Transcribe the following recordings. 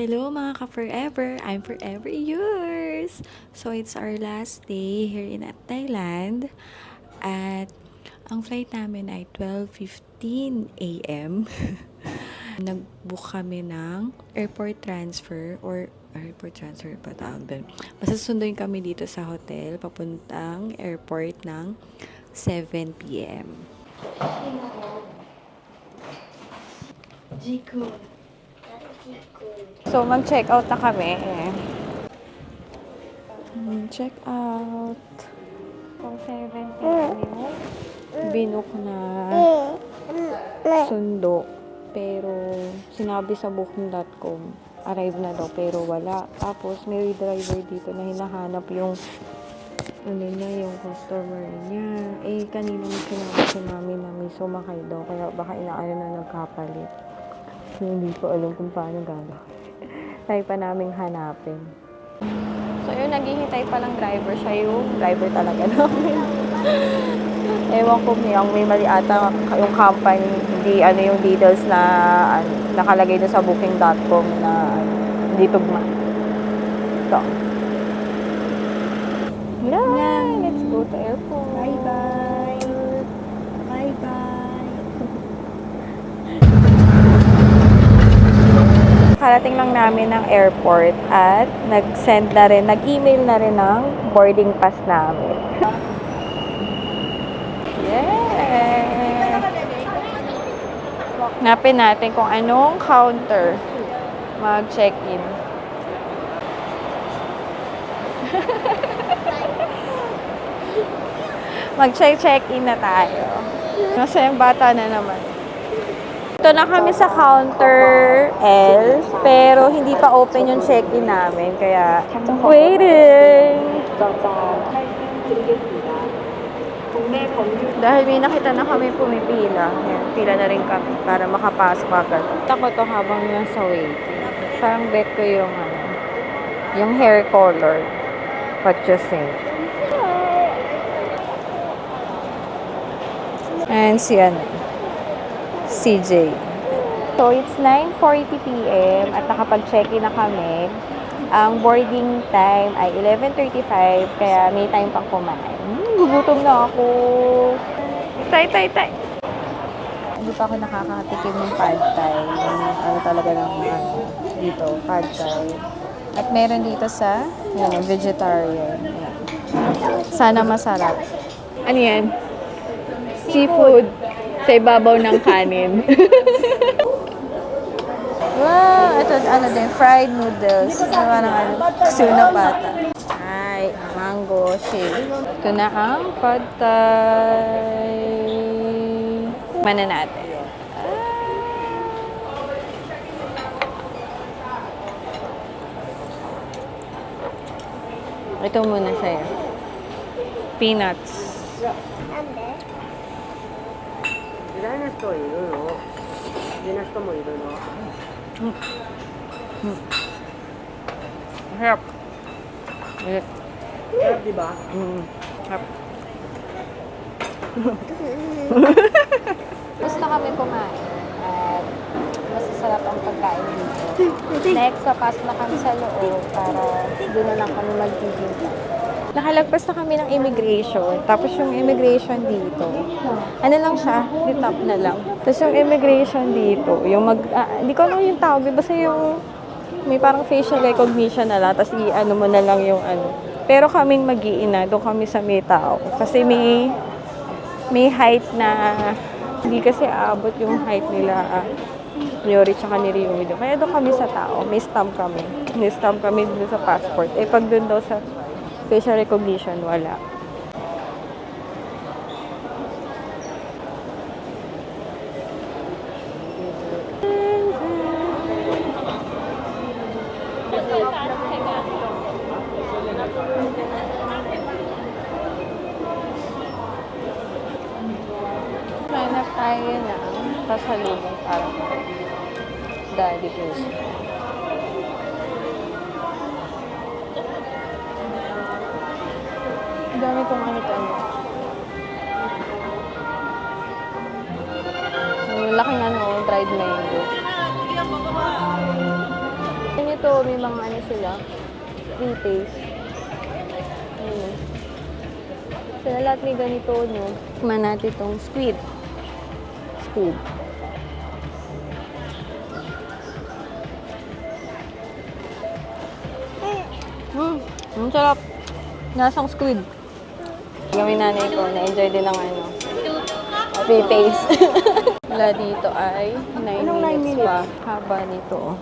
Hello mga ka-forever! I'm forever yours! So, it's our last day here in Thailand. At ang flight namin ay 12:15 a.m. Nag-book kami ng airport transfer or airport transfer pa tawag doon. Basta sunduin kami dito sa hotel papuntang airport ng 7 p.m. Jiku. So, mag-check out na kami. Check out. Kung 7 p.m. Binook na sundo. Pero, sinabi sa booking.com, arrive na daw, pero wala. Tapos, may driver dito na hinahanap yung yung customer niya. Kanina may sinabi si mami na may sumakay daw, kaya baka inaano na nagkapalit. So, hindi ko alam kung paano gagawin. Tayo pa naming hanapin. So, yun, naghihintay pa lang driver. Siya yung driver talaga namin. Ewan ko may mali ata yung company, hindi yung details na nakalagay doon sa booking.com na hindi tugma. Ito. Yeah, let's go to airport. Bye-bye. Bye-bye. Karating lang namin ng airport at nag-email na rin ng boarding pass namin. Yeah! Hanapin natin kung anong counter mag-check-in. Mag-check-in na tayo. Kasi yung bata na naman. Ito na kami sa counter L, pero hindi pa open yung check-in namin, kaya waiting! Dahil may nakita na kami pumipila, pila na rin kami para makapasok agad. Ako to habang nasa waiting. Parang bet ko yung hair color. What you think? And CJ. So, it's 9:40 p.m. at nakapag-check-in na kami. Ang boarding time ay 11:35, kaya may time pang kumain. Gugutom na ako. Tay. Hindi pa ako nakakatikim ng pad thai. Talaga ng dito, pad thai. At meron dito sa vegetarian. Yan. Sana masarap. Ano yan? Seafood. Sa ibabaw ng kanin. Wow! Ito, din, fried noodles. Suna pata. Ay, mango shake. Ito na ang pad thai. Mana natin. Ito muna sa'yo. Peanuts. 嫌いな人はいるの？好きな人もいるの？ Harap. Sarap, di ba? Harap. Gusto kami kumain at masasarap ang pagkain dito. Next, papasok na kami sa loob para doon na lang kami magtitinda. Nakalagpas na kami ng immigration. Tapos yung immigration dito, ano lang siya, ditap na lang. Tapos yung immigration dito, yung hindi ko alam yung tawag, basta yung may parang facial recognition na lang, tapos i-ano mo na lang yung ano. Pero kaming mag-iina, doon kami sa may tao. Kasi may height na, hindi kasi aabot yung height nila, Yori tsaka ni Ryumido. Kaya doon kami sa tao, may stamp kami. May stamp kami doon sa passport. Pag doon daw sa facial recognition, wala. Hanap tayo na pasalubong para Daddy Bruce. Dami kong ano. Ang laking dried mango. may mga ano sila, free taste. Ayun. Sila lahat may ganito, no? Tikman natin itong squid. Squid. Ang sarap. Nasang squid. Gawin nanay ko, na-enjoy din ng ano, free taste. Wala dito ay 9 minutes pa. Haba nito. Oh.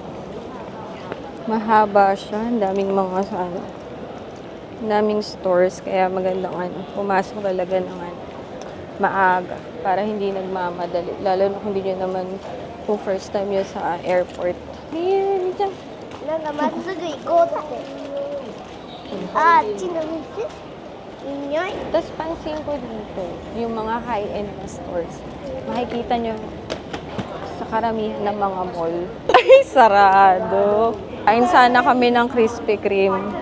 Mahaba siya. Ang daming mga ano. Ang daming stores. Kaya magandang ano. Pumasok talaga ng ano, maaga. Para hindi nagmamadali. Lalo na kung hindi nyo naman kung first time yun sa airport. Ayan, dyan. なんかまっすぐ行こうって。あっちの道いい匂い。 Tapos pansin ko dito, yung mga high-end na stores, makikita nyo sa karamihan ng mga mall. Ay, sarado. Kain sana kami ng Krispy Kreme.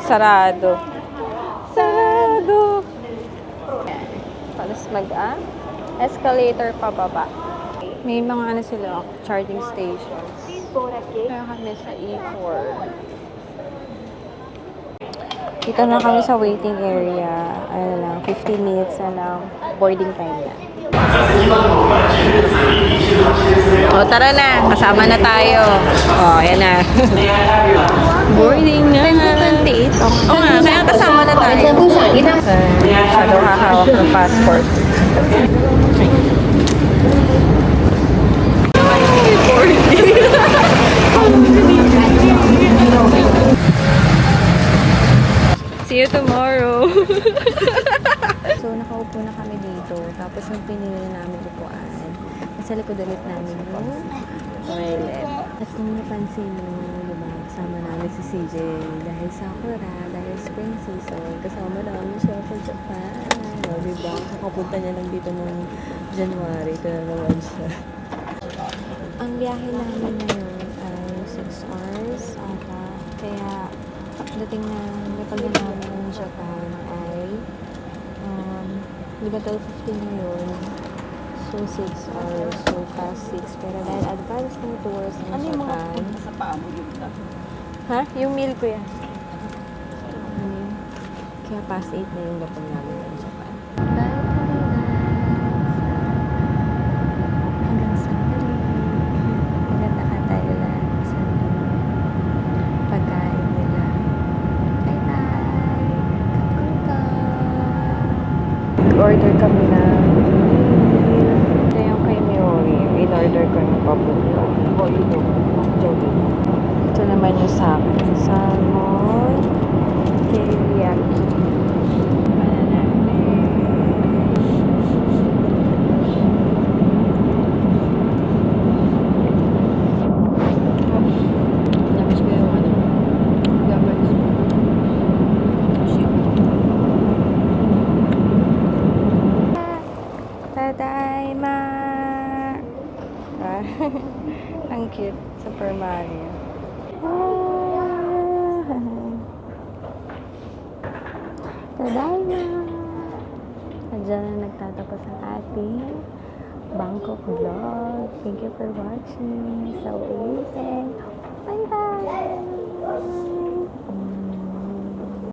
Sarado. Sarado. Yan. Tapos escalator pababa. May mga ano sila, charging stations. Kaya kami sa E4. Dito na kami sa waiting area. Ano lang, 15 minutes na lang. Boarding time na. O, tara na. Kasama na tayo. O, yan na. Boarding na. 2028. Oo nga, kaya kasama na tayo. Masyado kakahawak ng passport. See you tomorrow. So, nakaupo na kami dito. Tapos yung pinili namin upuan. Sa likod ulit namin yung toilet. At kung napansin mo, diba, kasama namin si CJ dahil Sakura, dahil spring season, kasama namin siya sa Japan. O, diba? Kakapunta niya lang dito noong January. Ito na naman siya. Ang biyahe namin ngayon ay 6 hours ata. Kaya dating na napagyan namin ng Japan ay di ba 12:15 na yun? So 6 hours. So past 6. Pero dahil advance ng tours ng Japan. sa paa mo yun? Ha? Yung meal ko yan. Kaya past 8 na yung dating namin ng Japan. Hanggang sa muli. Maganda ka tayo lang sa pagkain nila. Bye-bye! Order kami na ito yung kay Miori. In-order ko ng papunta. O ito. Jogging. Ito naman yung sa akin. Salmon. Teriyaki. Tapos ko yung ano. Japanese. Tadaima! Ang cute. Super Mario. Tadaima! Diyan na nagtatapos ang ating Bangkok vlog. Thank you for watching. So amazing!